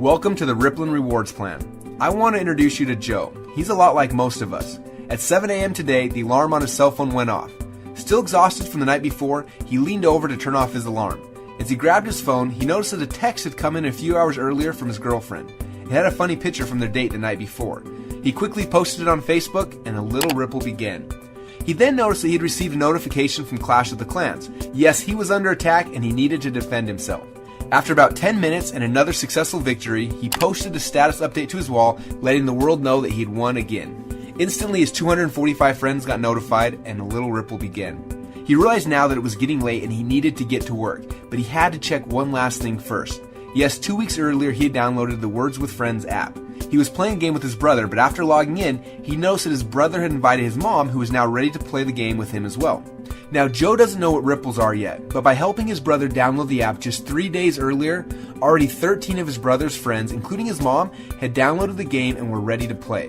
Welcome to the Rippln Rewards Plan. I want to introduce you to Joe. He's a lot like most of us. At 7 a.m. today, the alarm on his cell phone went off. Still exhausted from the night before, he leaned over to turn off his alarm. As he grabbed his phone, he noticed that a text had come in a few hours earlier from his girlfriend. It had a funny picture from their date the night before. He quickly posted it on Facebook, and a little ripple began. He then noticed that he had received a notification from Clash of the Clans. Yes, he was under attack and he needed to defend himself. After about 10 minutes and another successful victory, he posted a status update to his wall, letting the world know that he had won again. Instantly, his 245 friends got notified and a little ripple began. He realized now that it was getting late and he needed to get to work, but he had to check one last thing first. Yes, 2 weeks earlier he had downloaded the Words with Friends app. He was playing a game with his brother, but after logging in, he noticed that his brother had invited his mom, who was now ready to play the game with him as well. Now, Joe doesn't know what ripples are yet, but by helping his brother download the app just 3 days earlier, already 13 of his brother's friends, including his mom, had downloaded the game and were ready to play.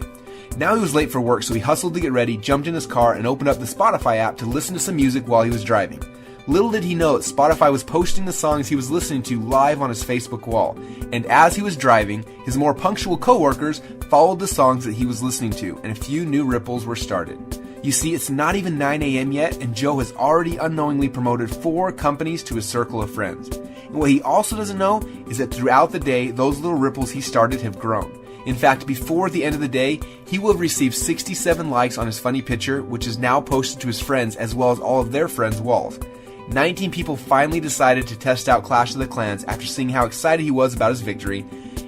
Now he was late for work, so he hustled to get ready, jumped in his car, and opened up the Spotify app to listen to some music while he was driving. Little did he know that Spotify was posting the songs he was listening to live on his Facebook wall, and as he was driving, his more punctual coworkers followed the songs that he was listening to, and a few new ripples were started. You see, it's not even 9 a.m. yet, and Joe has already unknowingly promoted 4 companies to his circle of friends. And what he also doesn't know is that throughout the day, those little ripples he started have grown. In fact, before the end of the day, he will have received 67 likes on his funny picture, which is now posted to his friends as well as all of their friends' walls. 19 people finally decided to test out Clash of the Clans after seeing how excited he was about his victory,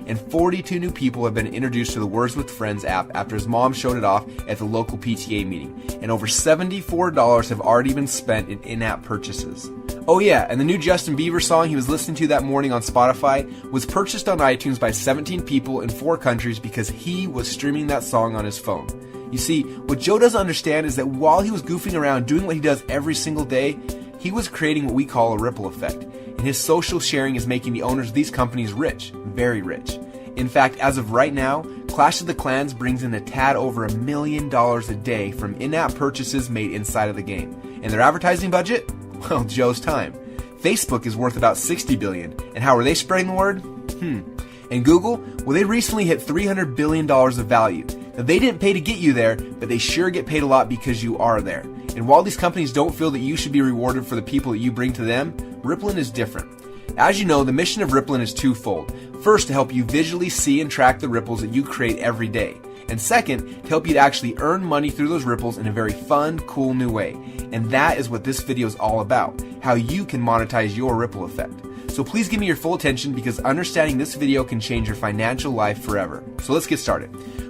and 42 new people have been introduced to the Words with Friends app after his mom showed it off at the local PTA meeting, and over $74 have already been spent in in-app purchases. Oh yeah, and the new Justin Bieber song he was listening to that morning on Spotify was purchased on iTunes by 17 people in 4 countries because he was streaming that song on his phone. You see, what Joe doesn't understand is that while he was goofing around doing what he does every single day, he was creating what we call a ripple effect, and his social sharing is making the owners of these companies rich, very rich. In fact, as of right now, Clash of the Clans brings in a tad over $1 million a day from in-app purchases made inside of the game. And their advertising budget? Well, Joe's time. Facebook is worth about $60 billion, and how are they spreading the word? And Google? Well, they recently hit $300 billion of value. Now, they didn't pay to get you there, but they sure get paid a lot because you are there. And while these companies don't feel that you should be rewarded for the people that you bring to them, Rippln is different. As you know, the mission of Rippln is twofold. First, to help you visually see and track the ripples that you create every day. And second, to help you to actually earn money through those ripples in a very fun, cool new way. And that is what this video is all about, how you can monetize your ripple effect. So please give me your full attention because understanding this video can change your financial life forever. So let's get started.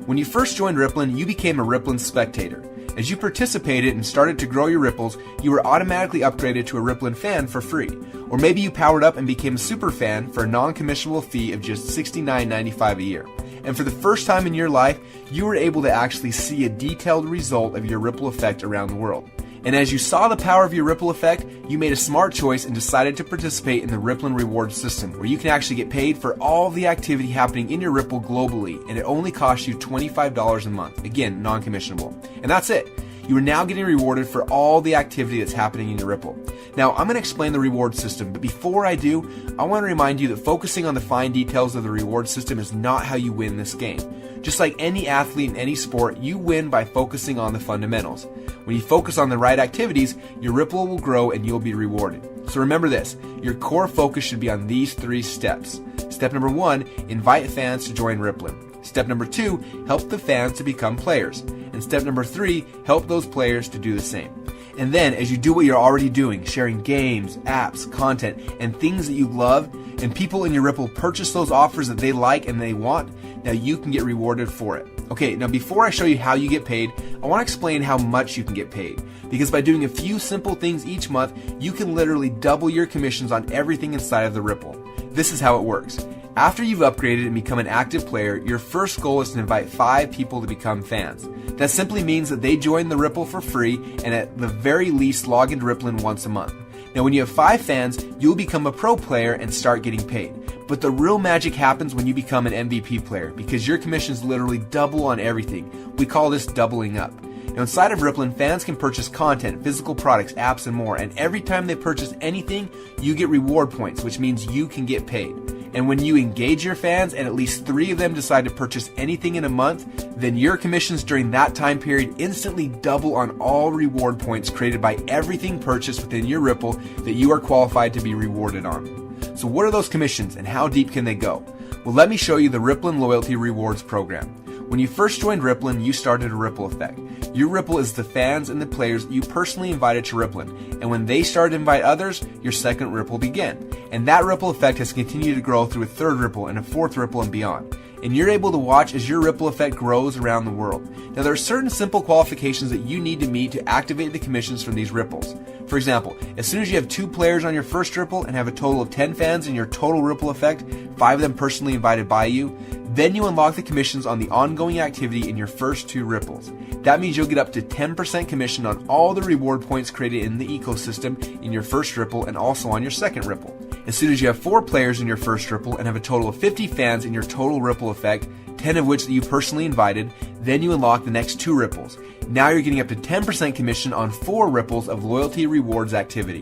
When you first joined Rippln, you became a Rippln spectator. As you participated and started to grow your ripples, you were automatically upgraded to a Rippln fan for free. Or maybe you powered up and became a super fan for a non-commissionable fee of just $69.95 a year. And for the first time in your life, you were able to actually see a detailed result of your ripple effect around the world. And as you saw the power of your ripple effect, you made a smart choice and decided to participate in the Rippln Rewards system, where you can actually get paid for all the activity happening in your ripple globally, and it only costs you $25 a month. Again, non-commissionable. And that's it. You are now getting rewarded for all the activity that's happening in your ripple. Now, I'm going to explain the reward system, but before I do, I want to remind you that focusing on the fine details of the reward system is not how you win this game. Just like any athlete in any sport, you win by focusing on the fundamentals. When you focus on the right activities, your ripple will grow and you'll be rewarded. So remember this, your core focus should be on these 3 steps. Step number 1, invite fans to join Rippln. Step number 2, help the fans to become players. And step number 3, help those players to do the same. And then, as you do what you're already doing, sharing games, apps, content, and things that you love, and people in your Ripple purchase those offers that they like and they want, now you can get rewarded for it. Okay, now before I show you how you get paid, I want to explain how much you can get paid. Because by doing a few simple things each month, you can literally double your commissions on everything inside of the Ripple. This is how it works. After you've upgraded and become an active player, your first goal is to invite 5 people to become fans. That simply means that they join the Ripple for free and at the very least log into Rippln once a month. Now when you have 5 fans, you'll become a pro player and start getting paid. But the real magic happens when you become an MVP player because your commissions literally double on everything. We call this doubling up. Now inside of Rippln, fans can purchase content, physical products, apps, and more, and every time they purchase anything, you get reward points, which means you can get paid. And when you engage your fans and at least 3 of them decide to purchase anything in a month, then your commissions during that time period instantly double on all reward points created by everything purchased within your Ripple that you are qualified to be rewarded on. So what are those commissions and how deep can they go? Well, let me show you the Rippln Loyalty Rewards Program. When you first joined Rippln, you started a ripple effect. Your ripple is the fans and the players you personally invited to Rippln, and when they started to invite others, your second ripple began. And that ripple effect has continued to grow through a third ripple and a fourth ripple and beyond. And you're able to watch as your ripple effect grows around the world. Now, there are certain simple qualifications that you need to meet to activate the commissions from these ripples. For example, as soon as you have 2 players on your first ripple and have a total of 10 fans in your total ripple effect, 5 of them personally invited by you, then you unlock the commissions on the ongoing activity in your first 2 ripples. That means you'll get up to 10% commission on all the reward points created in the ecosystem in your first ripple and also on your second ripple. As soon as you have 4 players in your first ripple and have a total of 50 fans in your total ripple effect, 10 of which that you personally invited, then you unlock the next 2 ripples. Now you're getting up to 10% commission on 4 ripples of loyalty rewards activity.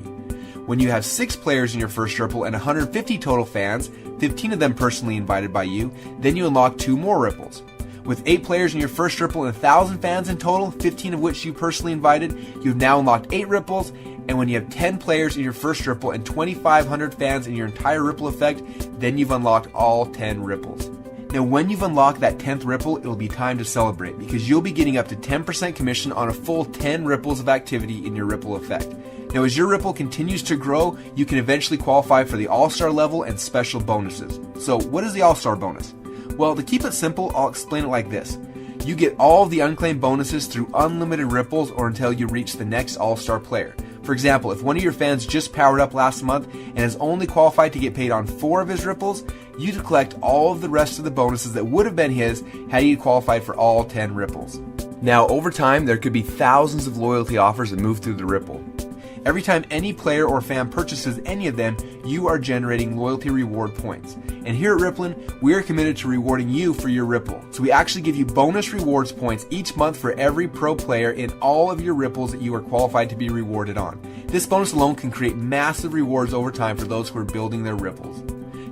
When you have 6 players in your first ripple and 150 total fans, 15 of them personally invited by you, then you unlock 2 more ripples. With 8 players in your first ripple and 1,000 fans in total, 15 of which you personally invited, you've now unlocked 8 ripples. And when you have 10 players in your first ripple and 2,500 fans in your entire ripple effect, then you've unlocked all 10 ripples. Now, when you've unlocked that 10th ripple, it'll be time to celebrate because you'll be getting up to 10% commission on a full 10 ripples of activity in your ripple effect. Now, as your ripple continues to grow, you can eventually qualify for the All-Star level and special bonuses. So, what is the All-Star bonus? Well, to keep it simple, I'll explain it like this. You get all of the unclaimed bonuses through unlimited ripples or until you reach the next All-Star player. For example, if one of your fans just powered up last month and is only qualified to get paid on 4 of his ripples, you collect all of the rest of the bonuses that would have been his had he qualified for all 10 ripples. Now, over time, there could be thousands of loyalty offers that move through the ripple. Every time any player or fan purchases any of them, you are generating loyalty reward points. And here at Rippln, we are committed to rewarding you for your ripple. So we actually give you bonus rewards points each month for every pro player in all of your ripples that you are qualified to be rewarded on. This bonus alone can create massive rewards over time for those who are building their ripples.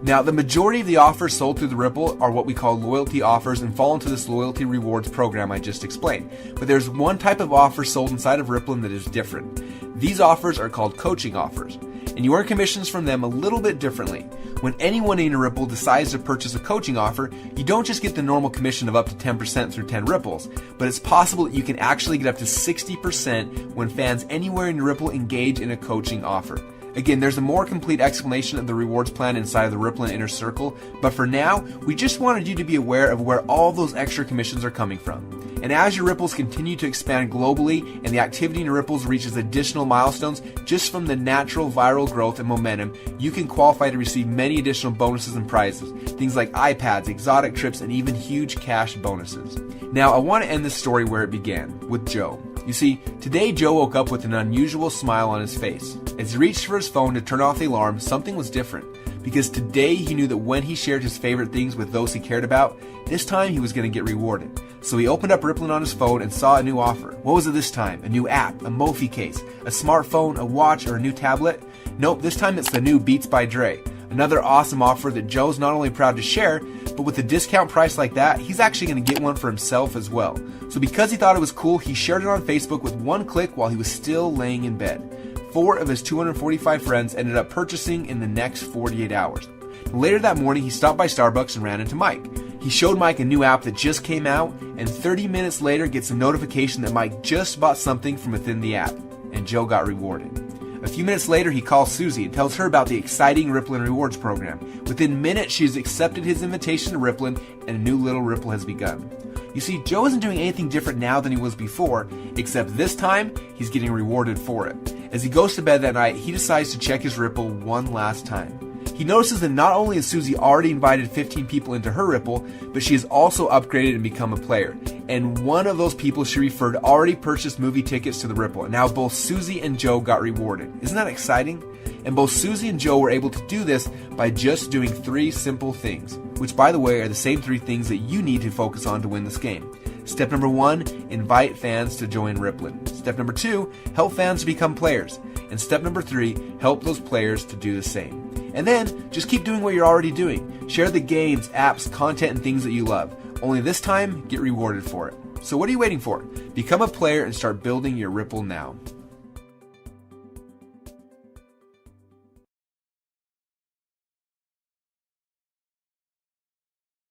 Now, the majority of the offers sold through the Ripple are what we call loyalty offers and fall into this loyalty rewards program I just explained. But there's one type of offer sold inside of Rippln that is different. These offers are called coaching offers, and you earn commissions from them a little bit differently. When anyone in a Ripple decides to purchase a coaching offer, you don't just get the normal commission of up to 10% through 10 ripples, but it's possible that you can actually get up to 60% when fans anywhere in your Ripple engage in a coaching offer. Again, there's a more complete explanation of the rewards plan inside of the Rippln Inner Circle, but for now, we just wanted you to be aware of where all those extra commissions are coming from. And as your ripples continue to expand globally and the activity in your ripples reaches additional milestones just from the natural viral growth and momentum, you can qualify to receive many additional bonuses and prizes, things like iPads, exotic trips, and even huge cash bonuses. Now, I want to end this story where it began, with Joe. You see, today Joe woke up with an unusual smile on his face. As he reached for his phone to turn off the alarm, something was different. Because today he knew that when he shared his favorite things with those he cared about, this time he was going to get rewarded. So he opened up Rippln on his phone and saw a new offer. What was it this time? A new app, a Mophie case, a smartphone, a watch, or a new tablet? Nope, this time it's the new Beats by Dre. Another awesome offer that Joe's not only proud to share, but with a discount price like that, he's actually going to get one for himself as well. So because he thought it was cool, he shared it on Facebook with one click while he was still laying in bed. 4 of his 245 friends ended up purchasing in the next 48 hours. Later that morning, he stopped by Starbucks and ran into Mike. He showed Mike a new app that just came out, and 30 minutes later gets a notification that Mike just bought something from within the app, and Joe got rewarded. A few minutes later, he calls Susie and tells her about the exciting Rippln Rewards program. Within minutes, she has accepted his invitation to Rippln, and a new little Ripple has begun. You see, Joe isn't doing anything different now than he was before, except this time, he's getting rewarded for it. As he goes to bed that night, he decides to check his Ripple one last time. He notices that not only has Susie already invited 15 people into her Ripple, but she has also upgraded and become a player. And one of those people she referred already purchased movie tickets to the Ripple. And now both Susie and Joe got rewarded. Isn't that exciting? And both Susie and Joe were able to do this by just doing 3 simple things, which by the way are the same 3 things that you need to focus on to win this game. Step number 1, invite fans to join Rippln. Step number 2, help fans to become players. And step number 3, help those players to do the same. And then, just keep doing what you're already doing. Share the games, apps, content, and things that you love. Only this time, get rewarded for it. So what are you waiting for? Become a player and start building your Rippln now.